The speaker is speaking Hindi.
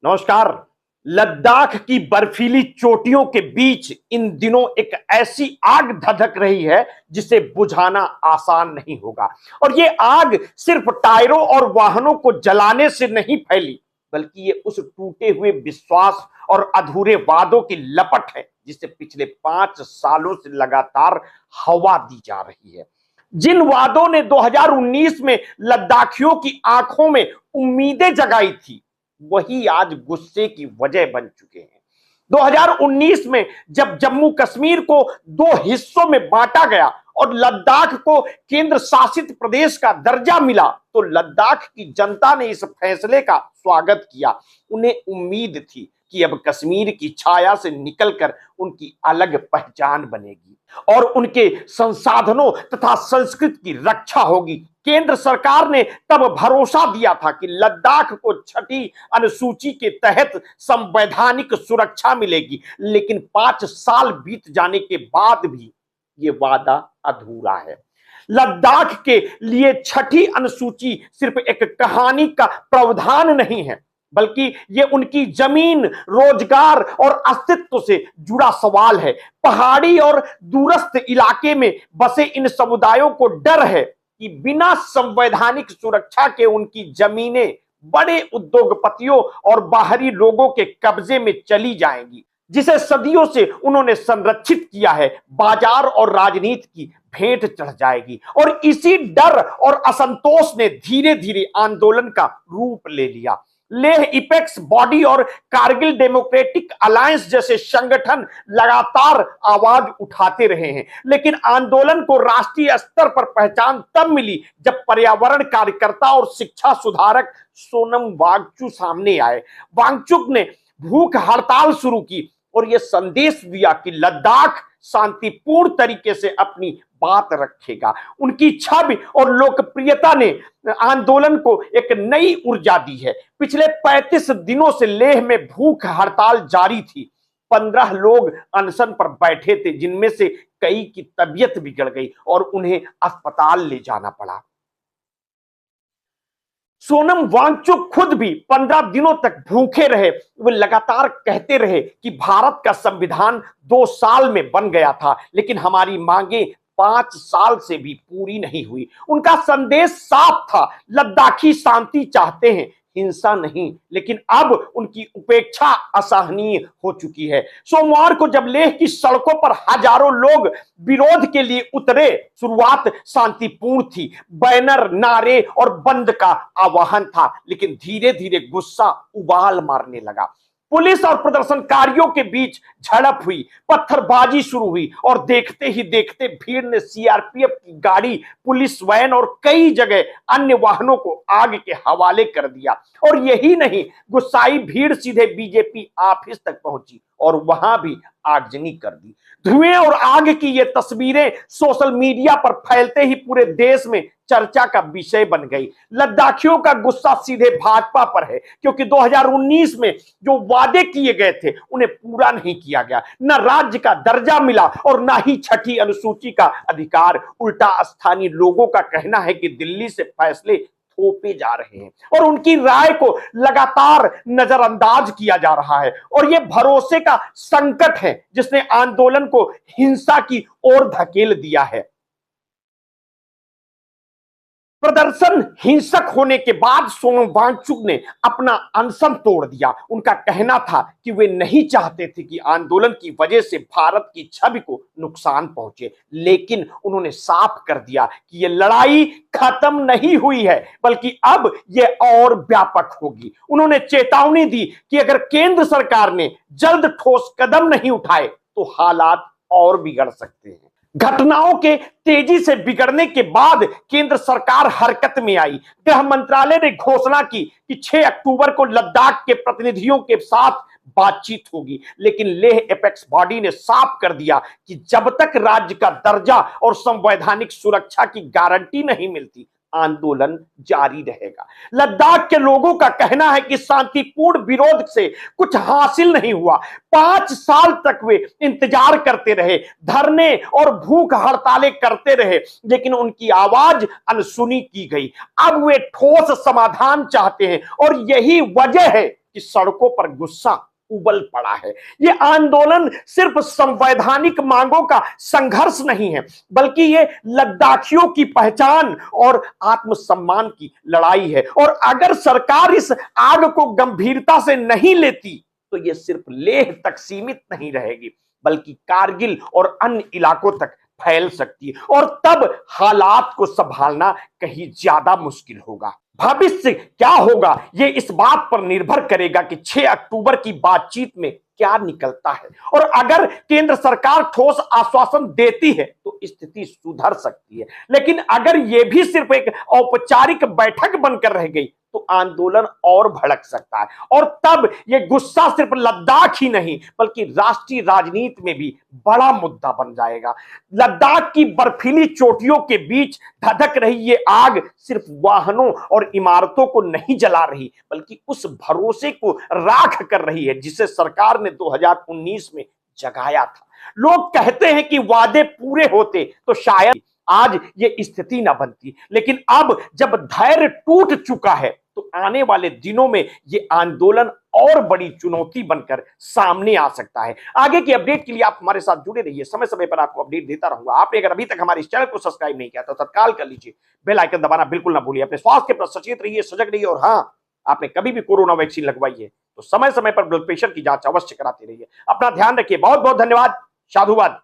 नमस्कार। लद्दाख की बर्फीली चोटियों के बीच इन दिनों एक ऐसी आग धधक रही है जिसे बुझाना आसान नहीं होगा। और ये आग सिर्फ टायरों और वाहनों को जलाने से नहीं फैली, बल्कि ये उस टूटे हुए विश्वास और अधूरे वादों की लपट है जिसे पिछले 5 सालों से लगातार हवा दी जा रही है। जिन वादों ने 2019 में लद्दाखियों की आंखों में उम्मीदें जगाई थी, वही आज गुस्से की वजह बन चुके हैं। 2019 में जब जम्मू कश्मीर को 2 हिस्सों में बांटा गया और लद्दाख को केंद्र शासित प्रदेश का दर्जा मिला, तो लद्दाख की जनता ने इस फैसले का स्वागत किया। उन्हें उम्मीद थी कि अब कश्मीर की छाया से निकलकर उनकी अलग पहचान बनेगी और उनके संसाधनों तथा संस्कृति की रक्षा होगी। केंद्र सरकार ने तब भरोसा दिया था कि लद्दाख को 6ठी अनुसूची के तहत संवैधानिक सुरक्षा मिलेगी, लेकिन 5 साल बीत जाने के बाद भी ये वादा अधूरा है। लद्दाख के लिए 6ठी अनुसूची सिर्फ एक कहानी का प्रावधान नहीं है, बल्कि ये उनकी जमीन, रोजगार और अस्तित्व से जुड़ा सवाल है। पहाड़ी और दूरस्थ इलाके में बसे इन समुदायों को डर है कि बिना संवैधानिक सुरक्षा के उनकी जमीनें बड़े उद्योगपतियों और बाहरी लोगों के कब्जे में चली जाएंगी, जिसे सदियों से उन्होंने संरक्षित किया है। बाजार और राजनीति की भेंट चढ़ जाएगी और इसी डर और असंतोष ने धीरे धीरे आंदोलन का रूप ले लिया। लेह इपेक्स बॉडी और कारगिल डेमोक्रेटिक अलायंस जैसे संगठन लगातार आवाज उठाते रहे हैं, लेकिन आंदोलन को राष्ट्रीय स्तर पर पहचान तब मिली जब पर्यावरण कार्यकर्ता और शिक्षा सुधारक सोनम वांगचुक सामने आए। वांगचुक ने भूख हड़ताल शुरू की और यह संदेश दिया कि लद्दाख शांतिपूर्ण तरीके से अपनी बात रखेगा। उनकी छवि और लोकप्रियता ने आंदोलन को एक नई ऊर्जा दी है। पिछले 35 दिनों से लेह में भूख हड़ताल जारी थी। 15 लोग अनशन पर बैठे थे, जिनमें से कई की तबीयत बिगड़ गई और उन्हें अस्पताल ले जाना पड़ा। सोनम वांगचुक खुद भी 15 दिनों तक भूखे रहे। वे लगातार कहते रहे कि भारत का संविधान 2 साल में बन गया था, लेकिन हमारी मांगे 5 साल से भी पूरी नहीं हुई। उनका संदेश साफ था, लद्दाखी शांति चाहते हैं, हिंसा नहीं। लेकिन अब उनकी उपेक्षा असहनीय हो चुकी है। सोमवार को जब लेह की सड़कों पर हजारों लोग विरोध के लिए उतरे, शुरुआत शांतिपूर्ण थी। बैनर, नारे और बंद का आह्वान था, लेकिन धीरे धीरे गुस्सा उबाल मारने लगा। पुलिस और प्रदर्शनकारियों के बीच झड़प हुई, पत्थरबाजी शुरू हुई और देखते ही देखते भीड़ ने सीआरपीएफ की गाड़ी, पुलिस वैन और कई जगह अन्य वाहनों को आग के हवाले कर दिया। और यही नहीं, गुस्साई भीड़ सीधे बीजेपी ऑफिस तक पहुंची और वहां भी आगजनी कर दी। धुएं और आग की ये तस्वीरें सोशल मीडिया पर फैलते ही पूरे देश में चर्चा का विषय बन गई। लद्दाखियों का गुस्सा सीधे भाजपा पर है, क्योंकि 2019 में जो वादे किए गए थे उन्हें पूरा नहीं किया गया। न राज्य का दर्जा मिला और न ही 6ठी अनुसूची का अधिकार। उल्टा स्थानीय लोगों का कहना है कि दिल्ली से फैसले थोपे जा रहे हैं और उनकी राय को लगातार नजरअंदाज किया जा रहा है। और यह भरोसे का संकट है जिसने आंदोलन को हिंसा की ओर धकेल दिया है। प्रदर्शन हिंसक होने के बाद सोनम वांगचुक ने अपना अनशन तोड़ दिया। उनका कहना था कि वे नहीं चाहते थे कि आंदोलन की वजह से भारत की छवि को नुकसान पहुंचे, लेकिन उन्होंने साफ कर दिया कि यह लड़ाई खत्म नहीं हुई है, बल्कि अब यह और व्यापक होगी। उन्होंने चेतावनी दी कि अगर केंद्र सरकार ने जल्द ठोस कदम नहीं उठाए तो हालात और बिगड़ सकते हैं। घटनाओं के तेजी से बिगड़ने के बाद केंद्र सरकार हरकत में आई। गृह मंत्रालय ने घोषणा की कि 6 अक्टूबर को लद्दाख के प्रतिनिधियों के साथ बातचीत होगी, लेकिन लेह एपेक्स बॉडी ने साफ कर दिया कि जब तक राज्य का दर्जा और संवैधानिक सुरक्षा की गारंटी नहीं मिलती, आंदोलन जारी रहेगा। लद्दाख के लोगों का कहना है कि शांतिपूर्ण विरोध से कुछ हासिल नहीं हुआ। 5 साल तक वे इंतजार करते रहे, धरने और भूख हड़तालें करते रहे, लेकिन उनकी आवाज अनसुनी की गई। अब वे ठोस समाधान चाहते हैं और यही वजह है कि सड़कों पर गुस्सा उबल पड़ा है। ये आंदोलन सिर्फ संवैधानिक मांगों का संघर्ष नहीं है, बल्कि ये लद्दाखियों की पहचान और आत्मसम्मान की लड़ाई है। और अगर सरकार इस आग को गंभीरता से नहीं लेती तो ये सिर्फ लेह तक सीमित नहीं रहेगी, बल्कि कारगिल और अन्य इलाकों तक फैल सकती है, और तब हालात को संभालना कहीं ज्यादा मुश्किल होगा। भविष्य क्या होगा ये इस बात पर निर्भर करेगा कि 6 अक्टूबर की बातचीत में क्या निकलता है। और अगर केंद्र सरकार ठोस आश्वासन देती है तो स्थिति सुधर सकती है, लेकिन अगर यह भी सिर्फ एक औपचारिक बैठक बनकर रह गई तो आंदोलन और भड़क सकता है, और तब यह गुस्सा सिर्फ लद्दाख ही नहीं बल्कि राष्ट्रीय राजनीति में भी बड़ा मुद्दा बन जाएगा। लद्दाख की बर्फीली चोटियों के बीच धधक रही ये आग सिर्फ वाहनों और इमारतों को नहीं जला रही, बल्कि उस भरोसे को राख कर रही है जिसे सरकार ने 2019 में जगाया था। लोग कहते हैं कि वादे पूरे होते तो शायद आज ये स्थिति ना बनती, लेकिन अब जब धैर्य टूट चुका है तो आने वाले दिनों में ये आंदोलन और बड़ी चुनौती बनकर सामने आ सकता है। आगे की अपडेट के लिए आप हमारे साथ जुड़े रहिए, समय समय पर आपको अपडेट देता रहूंगा। आपने अगर अभी तक हमारे इस चैनल को सब्सक्राइब नहीं किया तो तत्काल कर लीजिए, बेल आइकन दबाना बिल्कुल ना भूलिए। अपने स्वास्थ्य के प्रति सचेत रहिए, सजग रहिए, और हाँ, आपने कभी भी कोरोना वैक्सीन लगवाई है तो समय समय पर ब्लड प्रेशर की जांच अवश्य कराते रहिए। अपना ध्यान रखिए। बहुत बहुत धन्यवाद। साधुवाद।